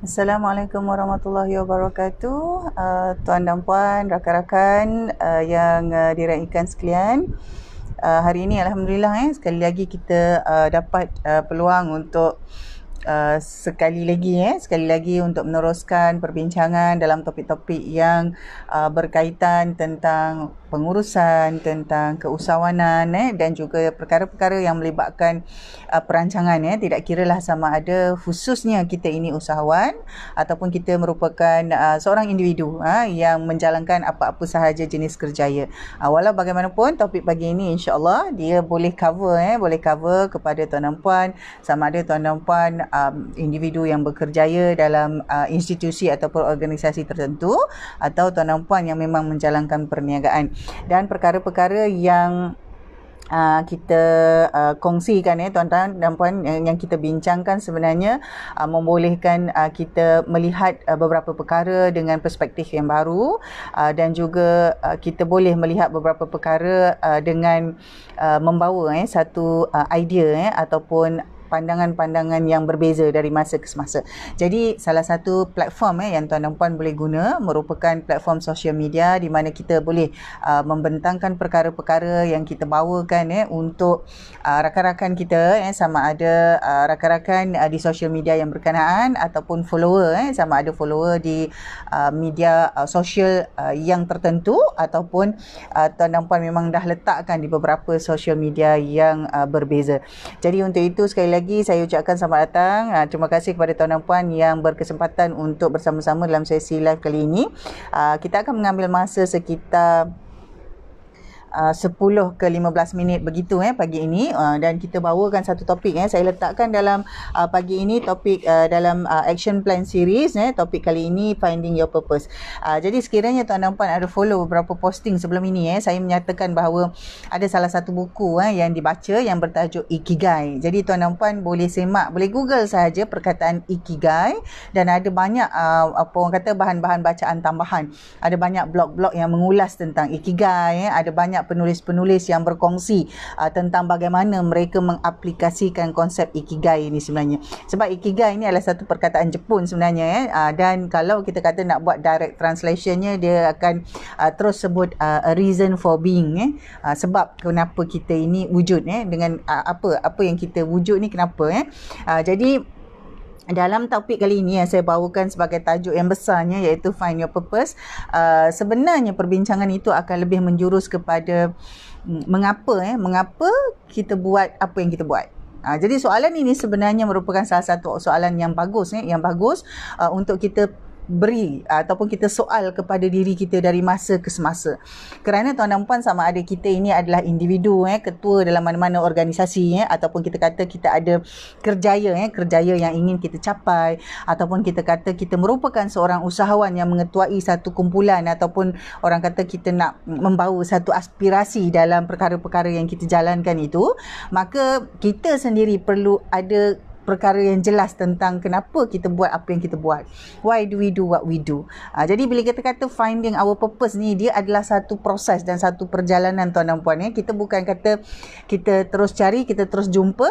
Assalamualaikum warahmatullahi wabarakatuh. Tuan dan puan, rakan-rakan yang diraikan sekalian. Hari ini Alhamdulillah sekali lagi kita dapat peluang untuk sekali lagi untuk meneruskan perbincangan dalam topik-topik yang berkaitan tentang pengurusan, tentang keusahawanan dan juga perkara-perkara yang melibatkan perancangan. Tidak kiralah sama ada khususnya kita ini usahawan ataupun kita merupakan seorang individu yang menjalankan apa-apa sahaja jenis kerjaya. Walau bagaimanapun topik pagi ini insya-Allah dia boleh cover kepada tuan dan puan, sama ada tuan dan puan individu yang bekerjaya dalam institusi ataupun organisasi tertentu, atau tuan dan puan yang memang menjalankan perniagaan. Dan perkara-perkara yang kita kongsikan tuan-tuan dan puan, yang kita bincangkan sebenarnya membolehkan kita melihat beberapa perkara dengan perspektif yang baru, dan juga kita boleh melihat beberapa perkara dengan membawa satu idea ataupun pandangan-pandangan yang berbeza dari masa ke semasa. Jadi salah satu platform yang tuan dan puan boleh guna merupakan platform sosial media, di mana kita boleh membentangkan perkara-perkara yang kita bawakan untuk rakan-rakan kita, sama ada rakan-rakan di sosial media yang berkenaan ataupun follower, sama ada follower di media sosial yang tertentu, ataupun tuan dan puan memang dah letakkan di beberapa sosial media yang berbeza. Jadi untuk itu sekali lagi saya ucapkan selamat datang. Terima kasih kepada tuan dan puan yang berkesempatan untuk bersama-sama dalam sesi live kali ini. Kita akan mengambil masa sekitar 10 ke 15 minit begitu pagi ini, dan kita bawakan satu topik saya letakkan dalam pagi ini topik dalam action plan series. Topik kali ini finding your purpose. Jadi sekiranya tuan dan puan ada follow beberapa posting sebelum ini, saya menyatakan bahawa ada salah satu buku yang dibaca yang bertajuk Ikigai. Jadi tuan dan puan boleh semak, boleh google sahaja perkataan Ikigai, dan ada banyak apa orang kata bahan-bahan bacaan tambahan. Ada banyak blog-blog yang mengulas tentang Ikigai, ada banyak penulis-penulis yang berkongsi tentang bagaimana mereka mengaplikasikan konsep Ikigai ini sebenarnya. Sebab Ikigai ini adalah satu perkataan Jepun sebenarnya, dan kalau kita kata nak buat direct translationnya, dia akan terus sebut a reason for being, sebab kenapa kita ini wujud, dengan apa yang kita wujud ni kenapa. Jadi dalam topik kali ini yang saya bawakan sebagai tajuk yang besarnya, iaitu Find Your Purpose, sebenarnya perbincangan itu akan lebih menjurus kepada mengapa kita buat apa yang kita buat. Jadi soalan ini sebenarnya merupakan salah satu soalan yang bagus, untuk kita beri ataupun kita soal kepada diri kita dari masa ke semasa. Kerana tuan dan puan, sama ada kita ini adalah individu, ketua dalam mana-mana organisasi, ataupun kita kata kita ada kerjaya yang ingin kita capai, ataupun kita kata kita merupakan seorang usahawan yang mengetuai satu kumpulan, ataupun orang kata kita nak membawa satu aspirasi dalam perkara-perkara yang kita jalankan itu, maka kita sendiri perlu ada perkara yang jelas tentang kenapa kita buat apa yang kita buat. Why do we do what we do? Jadi bila kita kata finding our purpose ni, dia adalah satu proses dan satu perjalanan tuan dan puan. Kita bukan kata kita terus cari, kita terus jumpa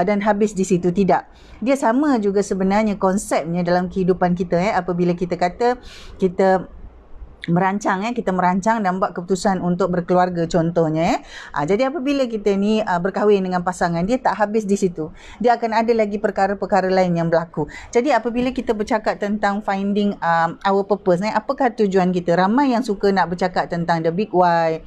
dan habis di situ. Tidak. Dia sama juga sebenarnya konsepnya dalam kehidupan kita. Apabila kita kata kita merancang dan buat keputusan untuk berkeluarga contohnya. Jadi apabila kita ni berkahwin dengan pasangan, dia tak habis di situ. Dia akan ada lagi perkara-perkara lain yang berlaku. Jadi apabila kita bercakap tentang finding our purpose, apakah tujuan kita? Ramai yang suka nak bercakap tentang the big why.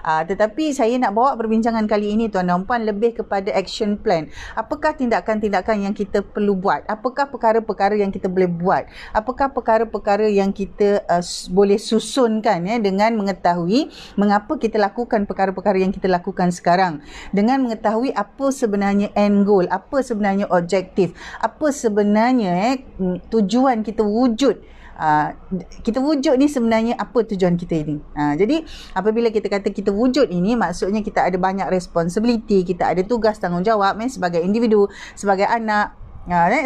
Tetapi saya nak bawa perbincangan kali ini tuan dan puan lebih kepada action plan. Apakah tindakan-tindakan yang kita perlu buat? Apakah perkara-perkara yang kita boleh buat? Apakah perkara-perkara yang kita boleh susunkan dengan mengetahui mengapa kita lakukan perkara-perkara yang kita lakukan sekarang, dengan mengetahui apa sebenarnya end goal, apa sebenarnya objektif, apa sebenarnya tujuan kita wujud. Kita wujud ni sebenarnya apa tujuan kita ini. Jadi apabila kita kata kita wujud ini, maksudnya kita ada banyak responsibility, kita ada tugas tanggungjawab sebagai individu, sebagai anak,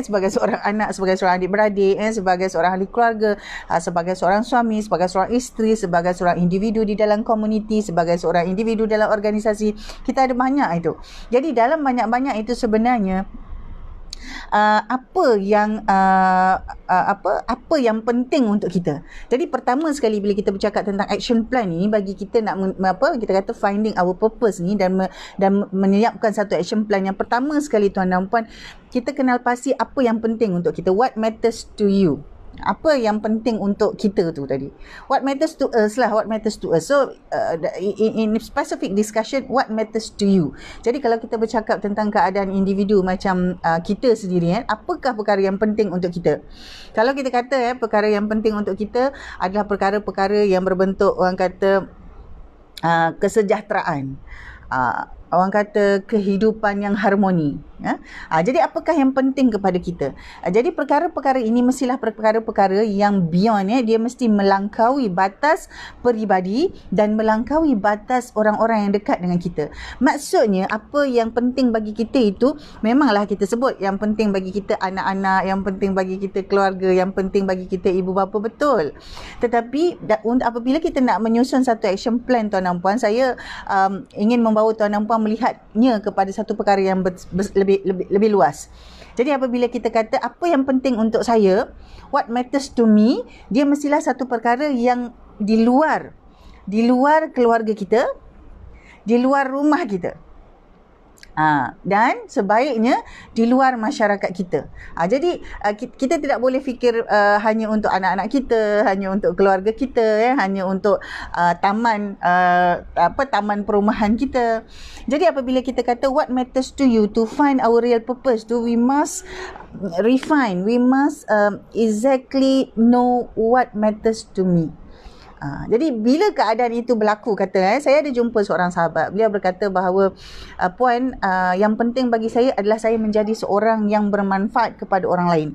sebagai seorang anak, sebagai seorang adik-beradik, sebagai seorang ahli keluarga, sebagai seorang suami, sebagai seorang isteri, sebagai seorang individu di dalam komuniti, sebagai seorang individu dalam organisasi. Kita ada banyak itu. Jadi dalam banyak-banyak itu sebenarnya apa yang penting untuk kita. Jadi pertama sekali bila kita bercakap tentang action plan ni, bagi kita nak kita kata finding our purpose ni dan menyiapkan satu action plan, yang pertama sekali tuan dan puan, kita kenal pasti apa yang penting untuk kita. What matters to you? Apa yang penting untuk kita tu tadi. What matters to us lah, what matters to us. So in specific discussion, what matters to you. Jadi kalau kita bercakap tentang keadaan individu macam kita sendiri, apakah perkara yang penting untuk kita? Kalau kita kata perkara yang penting untuk kita adalah perkara-perkara yang berbentuk, orang kata kesejahteraan, orang kata kehidupan yang harmoni. Jadi apakah yang penting kepada kita? Jadi perkara-perkara ini mestilah perkara-perkara yang beyond, dia mesti melangkaui batas peribadi dan melangkaui batas orang-orang yang dekat dengan kita. Maksudnya apa yang penting bagi kita itu memanglah kita sebut yang penting bagi kita anak-anak, yang penting bagi kita keluarga, yang penting bagi kita ibu bapa, betul. Tetapi apabila kita nak menyusun satu action plan tuan dan puan, saya ingin membawa tuan dan puan melihatnya kepada satu perkara yang lebih luas. Jadi apabila kita kata apa yang penting untuk saya, what matters to me, dia mestilah satu perkara yang di luar keluarga kita, di luar rumah kita. Dan sebaiknya di luar masyarakat kita. Jadi kita tidak boleh fikir hanya untuk anak-anak kita, hanya untuk keluarga kita, hanya untuk taman perumahan kita. Jadi apabila kita kata what matters to you, to find our real purpose, we must refine, we must exactly know what matters to me. Jadi bila keadaan itu berlaku, kata saya ada jumpa seorang sahabat, beliau berkata bahawa puan, yang penting bagi saya adalah saya menjadi seorang yang bermanfaat kepada orang lain.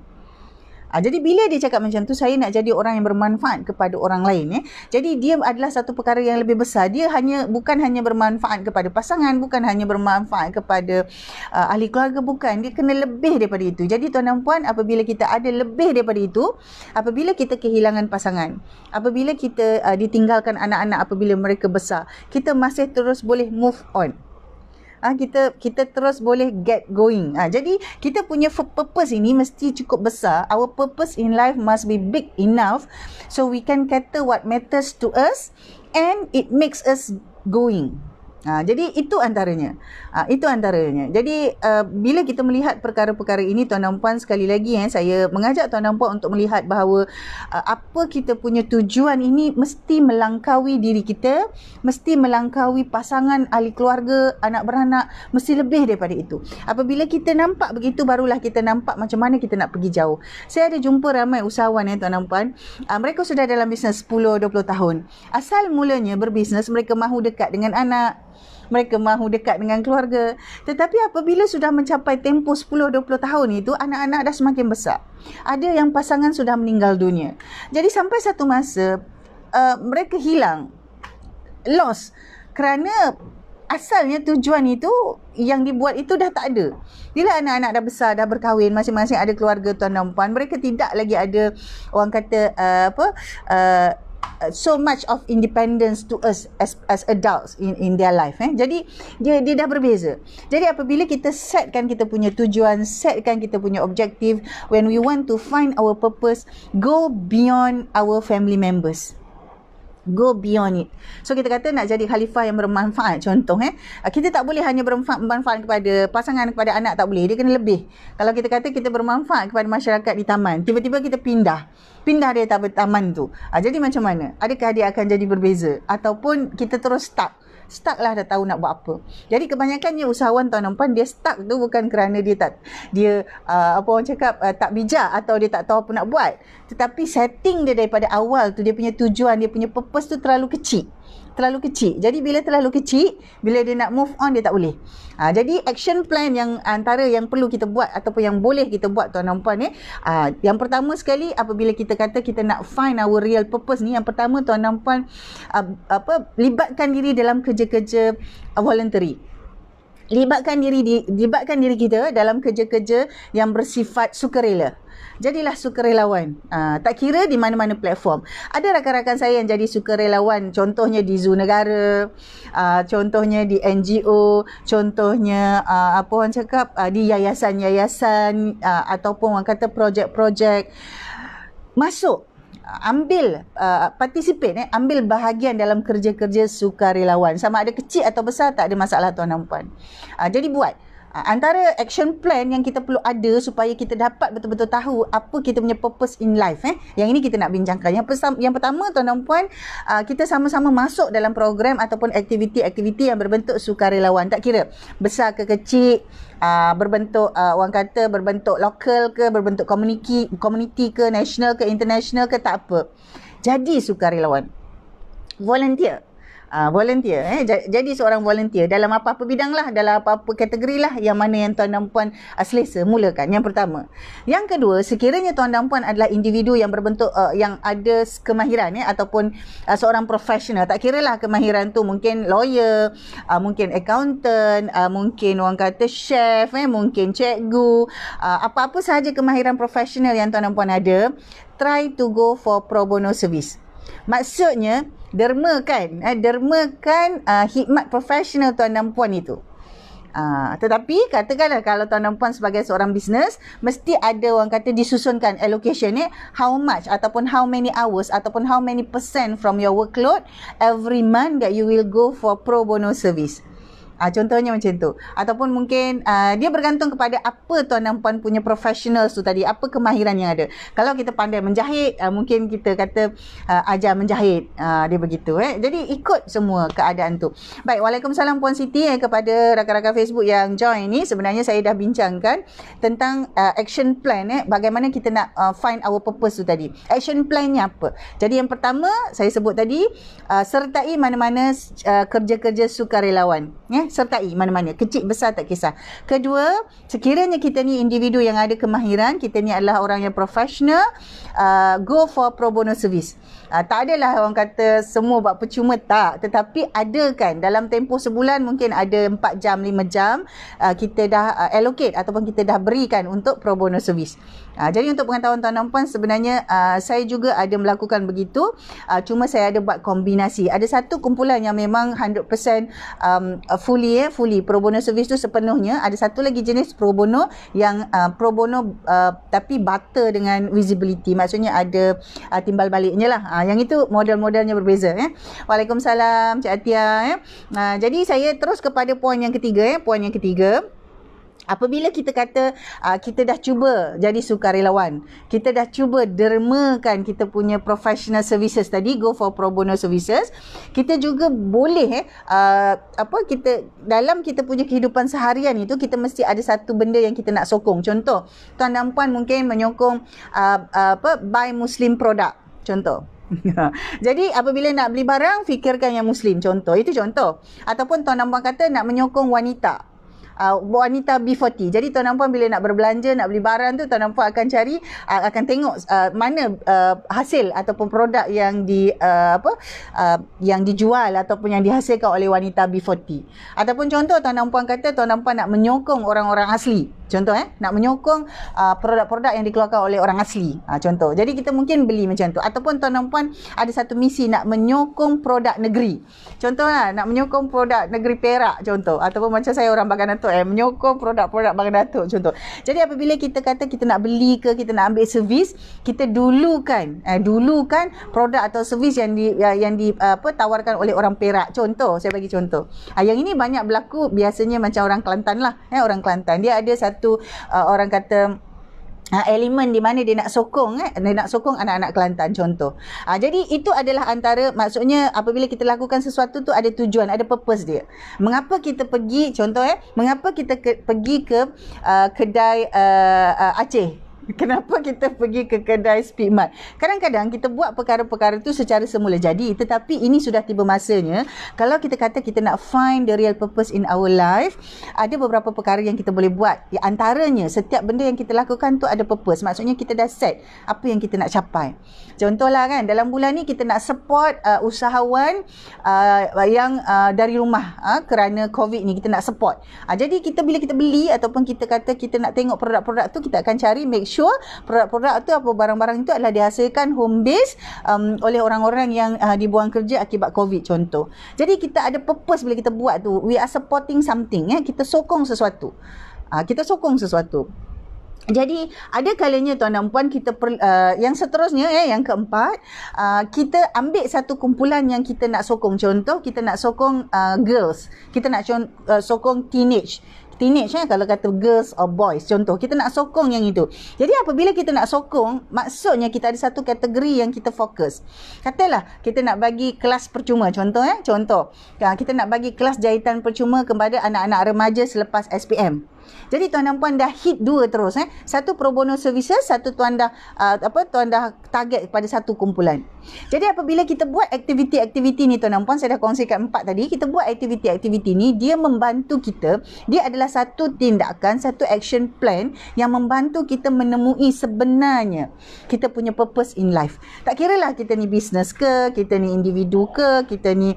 Jadi bila dia cakap macam tu, saya nak jadi orang yang bermanfaat kepada orang lain. Jadi dia adalah satu perkara yang lebih besar. Dia bukan hanya bermanfaat kepada pasangan, bukan hanya bermanfaat kepada ahli keluarga, bukan. Dia kena lebih daripada itu. Jadi tuan dan puan, apabila kita ada lebih daripada itu, apabila kita kehilangan pasangan, apabila kita ditinggalkan anak-anak apabila mereka besar, kita masih terus boleh move on. Kita terus boleh get going. Jadi kita punya purpose ini mesti cukup besar. Our purpose in life must be big enough so we can kata what matters to us and it makes us going. Jadi itu antaranya. Jadi bila kita melihat perkara-perkara ini tuan dan puan, sekali lagi saya mengajak tuan dan puan untuk melihat bahawa apa kita punya tujuan ini mesti melangkaui diri kita, mesti melangkaui pasangan, ahli keluarga, anak beranak, mesti lebih daripada itu. Apabila kita nampak begitu, barulah kita nampak macam mana kita nak pergi jauh. Saya ada jumpa ramai usahawan tuan dan puan, mereka sudah dalam bisnes 10-20 tahun. Asal mulanya berbisnes, mereka mahu dekat dengan anak, mereka mahu dekat dengan keluarga. Tetapi apabila sudah mencapai tempoh 10-20 tahun itu, anak-anak dah semakin besar. Ada yang pasangan sudah meninggal dunia. Jadi sampai satu masa, mereka hilang, lost. Kerana asalnya tujuan itu yang dibuat itu dah tak ada. Bila anak-anak dah besar, dah berkahwin, masing-masing ada keluarga tuan dan puan, mereka tidak lagi ada, orang kata so much of independence to us as adults in their life. Jadi dia dah berbeza. Jadi apabila kita setkan kita punya tujuan, setkan kita punya objektif, when we want to find our purpose, go beyond our family members. Go beyond it. So kita kata nak jadi khalifah yang bermanfaat, contoh kita tak boleh hanya bermanfaat kepada pasangan, kepada anak, tak boleh. Dia kena lebih. Kalau kita kata kita bermanfaat kepada masyarakat di taman, tiba-tiba kita pindah dari taman tu, jadi macam mana? Adakah dia akan jadi berbeza? Ataupun kita terus stuck lah, dah tahu nak buat apa. Jadi kebanyakannya usahawan tuan dan puan, dia stuck tu bukan kerana dia orang cakap tak bijak atau dia tak tahu apa nak buat, tetapi setting dia daripada awal tu, dia punya tujuan, dia punya purpose tu terlalu kecil. Jadi bila terlalu kecil, bila dia nak move on, dia tak boleh. Jadi action plan yang antara yang perlu kita buat ataupun yang boleh kita buat tuan dan puan yang pertama sekali, apabila kita kata kita nak find our real purpose ni, yang pertama tuan dan puan libatkan diri dalam kerja-kerja voluntary. libatkan diri kita dalam kerja-kerja yang bersifat sukarela. Jadilah sukarelawan. Tak kira di mana-mana platform. Ada rakan-rakan saya yang jadi sukarelawan, contohnya di Zoo Negara, contohnya di NGO, contohnya apa orang cakap, di yayasan-yayasan, ataupun orang kata projek-projek. Masuk, ambil participate, ambil bahagian dalam kerja-kerja sukarelawan. Sama ada kecil atau besar, tak ada masalah tuan dan puan. Jadi buat antara action plan yang kita perlu ada supaya kita dapat betul-betul tahu apa kita punya purpose in life. Yang ini kita nak bincangkan. Yang pertama tuan dan puan, kita sama-sama masuk dalam program ataupun aktiviti-aktiviti yang berbentuk sukarelawan. Tak kira besar ke kecil, berbentuk orang kata berbentuk lokal ke, berbentuk community ke, national ke, international ke, tak apa. Jadi sukarelawan. Volunteer. Jadi seorang volunteer dalam apa-apa bidang lah, dalam apa-apa kategori lah, yang mana yang tuan dan puan selesa mulakan. Yang pertama. Yang kedua, sekiranya tuan dan puan adalah individu yang berbentuk yang ada kemahiran, ataupun seorang profesional, tak kira lah kemahiran tu mungkin lawyer, mungkin accountant, mungkin orang kata chef, mungkin cikgu, apa-apa sahaja kemahiran profesional yang tuan dan puan ada, try to go for pro bono service. Maksudnya dermakan khidmat profesional tuan dan puan itu. Tetapi katakanlah kalau tuan dan puan sebagai seorang bisnes, mesti ada orang kata disusunkan allocation how much ataupun how many hours ataupun how many percent from your workload every month that you will go for pro bono service. Contohnya macam tu. Ataupun mungkin dia bergantung kepada apa tuan dan puan punya professionals tu tadi, apa kemahiran yang ada. Kalau kita pandai menjahit, mungkin kita kata ajar menjahit, dia begitu. Jadi ikut semua keadaan tu. Baik, Waalaikumsalam Puan Siti kepada rakan-rakan Facebook yang join ni. Sebenarnya saya dah bincangkan tentang action plan, bagaimana kita nak find our purpose tu tadi. Action plan-nya apa? Jadi yang pertama saya sebut tadi, sertai mana-mana kerja-kerja sukarelawan. Sertai mana-mana, kecil besar tak kisah. Kedua, sekiranya kita ni individu yang ada kemahiran, kita ni adalah orang yang profesional, go for pro bono service. Tak adalah orang kata semua buat percuma, tak. Tetapi ada kan, dalam tempoh sebulan mungkin ada 4 jam, 5 jam, kita dah allocate ataupun kita dah berikan untuk pro bono service. Jadi untuk pengetahuan tuan dan puan, sebenarnya saya juga ada melakukan begitu, cuma saya ada buat kombinasi. Ada satu kumpulan yang memang 100% fully pro bono service tu sepenuhnya. Ada satu lagi jenis pro bono yang pro bono tapi barter dengan visibility, maksudnya ada timbal baliknya lah. Yang itu model-modelnya berbeza. Waalaikumsalam Cik Atia. Jadi saya terus kepada poin yang ketiga. Poin yang ketiga, apabila kita kata kita dah cuba jadi sukarelawan, kita dah cuba dermakan kita punya professional services tadi, go for pro bono services, kita juga boleh kita dalam kita punya kehidupan seharian itu, kita mesti ada satu benda yang kita nak sokong. Contoh, tuan dan puan mungkin menyokong buy Muslim product, contoh. Jadi apabila nak beli barang, fikirkan yang Muslim, contoh. Itu contoh. Ataupun tuan dan puan kata nak menyokong wanita, wanita B40. Jadi tuan dan puan bila nak berbelanja, nak beli barang tu, tuan dan puan akan cari, akan tengok mana hasil ataupun produk yang yang dijual ataupun yang dihasilkan oleh wanita B40. Ataupun contoh, tuan dan puan kata tuan dan puan nak menyokong orang-orang asli. Contoh nak menyokong produk-produk yang dikeluarkan oleh orang asli. Contoh. Jadi kita mungkin beli macam tu. Ataupun tuan dan puan ada satu misi nak menyokong produk negeri. Contohlah, nak menyokong produk negeri Perak, contoh. Ataupun macam saya orang Bagan Datuk, menyokong produk-produk Bagan Datuk, contoh. Jadi apabila kita kata kita nak beli ke, kita nak ambil servis, kita dulukan produk atau servis yang tawarkan oleh orang Perak. Contoh, saya bagi contoh. Yang ini banyak berlaku biasanya macam orang Kelantan lah. Orang Kelantan, dia ada satu orang kata elemen di mana dia nak sokong anak-anak Kelantan, contoh. Jadi itu adalah antara, maksudnya apabila kita lakukan sesuatu tu ada tujuan, ada purpose dia. Mengapa kita pergi, contoh mengapa kita pergi ke kedai Aceh? Kenapa kita pergi ke kedai Speedmart? Kadang-kadang kita buat perkara-perkara tu secara semula jadi, tetapi ini sudah tiba masanya. Kalau kita kata kita nak find the real purpose in our life, ada beberapa perkara yang kita boleh buat. Di antaranya, setiap benda yang kita lakukan tu ada purpose. Maksudnya kita dah set apa yang kita nak capai. Contohlah kan, dalam bulan ni kita nak support usahawan yang dari rumah kerana COVID ni, kita nak support. Jadi kita bila kita beli ataupun kita kata kita nak tengok produk-produk tu, kita akan cari make sure produk-produk tu, apa barang-barang itu adalah dihasilkan home base oleh orang-orang yang dibuang kerja akibat COVID contoh. Jadi kita ada purpose bila kita buat tu. We are supporting something. Kita sokong sesuatu. Kita sokong sesuatu. Jadi ada kalanya tuan dan puan kita yang seterusnya yang keempat, kita ambil satu kumpulan yang kita nak sokong. Contoh kita nak sokong girls, kita nak sokong teenage kalau kata girls or boys contoh, kita nak sokong yang itu. Jadi apabila kita nak sokong, maksudnya kita ada satu kategori yang kita fokus. Katalah kita nak bagi kelas percuma contoh kita nak bagi kelas jahitan percuma kepada anak-anak remaja selepas SPM. Jadi tuan dan puan dah hit dua terus satu pro bono services, satu tuan dah target pada satu kumpulan. Jadi apabila kita buat aktiviti-aktiviti ni tuan dan puan, saya dah kongsikan 4 tadi, kita buat aktiviti-aktiviti ni, dia membantu kita, dia adalah satu tindakan, satu action plan yang membantu kita menemui sebenarnya kita punya purpose in life. Tak kira lah kita ni business ke, kita ni individu ke, kita ni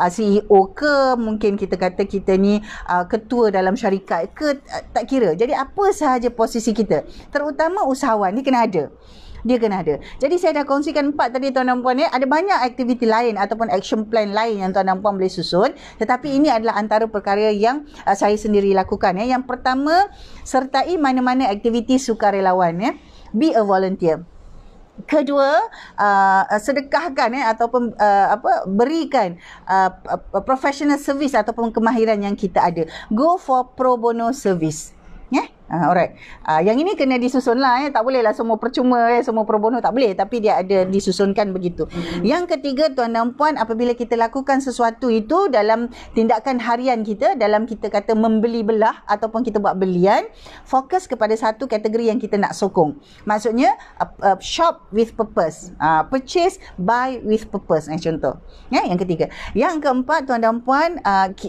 CEO ke, mungkin kita kata kita ni ketua dalam syarikat ke, tak kira. Jadi apa sahaja posisi kita, terutama usahawan, dia kena ada. Jadi saya dah kongsikan 4 tadi tuan dan puan ada banyak aktiviti lain ataupun action plan lain yang tuan dan puan boleh susun, tetapi ini adalah antara perkara yang saya sendiri lakukan. Yang pertama, sertai mana-mana aktiviti sukarelawan. Be a volunteer. Kedua, sedekahkan ataupun berikan professional service ataupun kemahiran yang kita ada. Go for pro bono service. Alright. Yang ini kena disusun lah. Tak boleh lah semua percuma, semua pro bono, tak boleh. Tapi dia ada disusunkan begitu. Yang ketiga tuan dan puan, apabila kita lakukan sesuatu itu dalam tindakan harian kita, dalam kita kata membeli belah ataupun kita buat belian, fokus kepada satu kategori yang kita nak sokong. Maksudnya shop with purpose, purchase, buy with purpose. Contoh. Yang ketiga. Yang keempat tuan dan puan,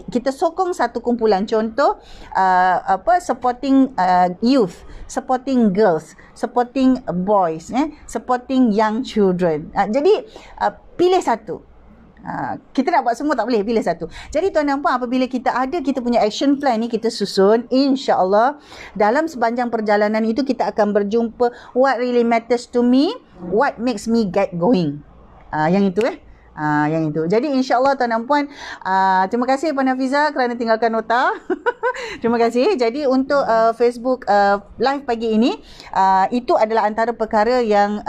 kita sokong satu kumpulan. Contoh supporting youth, supporting girls, supporting boys, supporting young children. Jadi pilih satu. Kita nak buat semua tak boleh, pilih satu. Jadi tuan dan puan, apabila kita punya action plan ni kita susun, insya-Allah dalam sepanjang perjalanan itu kita akan berjumpa what really matters to me, what makes me get going. Yang itu yang itu. Jadi insya-Allah tuan dan puan, terima kasih Puan Hafiza kerana tinggalkan nota. Terima kasih. Jadi untuk Facebook live pagi ini, itu adalah antara perkara yang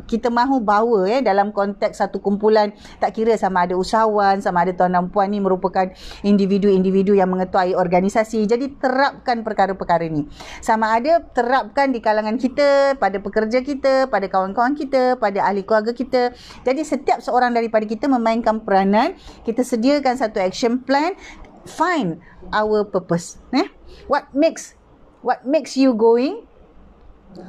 kita mahu bawa dalam konteks satu kumpulan. Tak kira sama ada usahawan, sama ada tuan dan puan ni merupakan individu-individu yang mengetuai organisasi. Jadi terapkan perkara-perkara ni. Sama ada terapkan di kalangan kita, pada pekerja kita, pada kawan-kawan kita, pada ahli keluarga kita. Jadi setiap seorang daripada kita memainkan peranan. Kita sediakan satu action plan, find our purpose. What makes you going,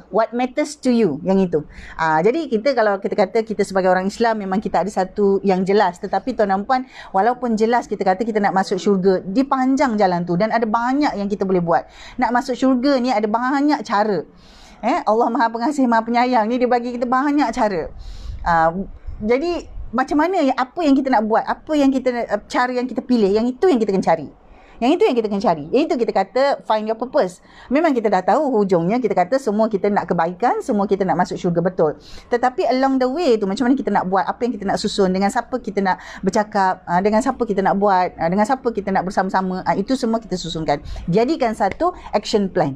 what matters to you, yang itu. Jadi kita, kalau kita kata kita sebagai orang Islam, memang kita ada satu yang jelas. Tetapi tuan dan puan, walaupun jelas kita kata kita nak masuk syurga, dipanjang jalan tu dan ada banyak yang kita boleh buat. Nak masuk syurga ni ada banyak cara. Allah Maha Pengasih Maha Penyayang ni, dia bagi kita banyak cara. Jadi macam mana, apa yang kita nak buat, apa yang kita, cara yang kita pilih, yang itu yang kita akan cari. Yang itu yang kita akan cari. Itu kita kata find your purpose. Memang kita dah tahu hujungnya, kita kata semua kita nak kebaikan, semua kita nak masuk syurga, betul. Tetapi along the way tu, macam mana kita nak buat, apa yang kita nak susun, dengan siapa kita nak bercakap, dengan siapa kita nak buat, dengan siapa kita nak bersama-sama, itu semua kita susunkan. Jadikan satu action plan.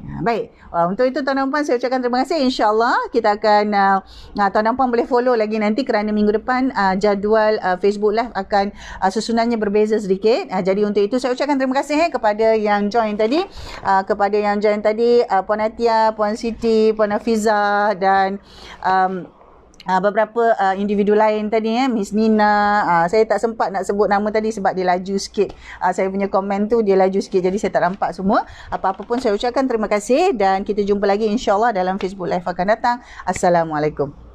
Baik, untuk itu tuan dan puan saya ucapkan terima kasih. InsyaAllah kita akan tuan dan puan boleh follow lagi nanti, kerana minggu depan jadual Facebook Live akan susunannya berbeza sedikit. Jadi untuk itu saya ucapkan terima kasih kepada yang join tadi, Puan Atia, Puan Siti, Puan Hafiza dan beberapa individu lain tadi Miss Nina, saya tak sempat nak sebut nama tadi sebab dia laju sikit. Saya punya komen tu dia laju sikit, jadi saya tak nampak semua. Apa-apa pun saya ucapkan terima kasih dan kita jumpa lagi insya-Allah dalam Facebook Live akan datang. Assalamualaikum.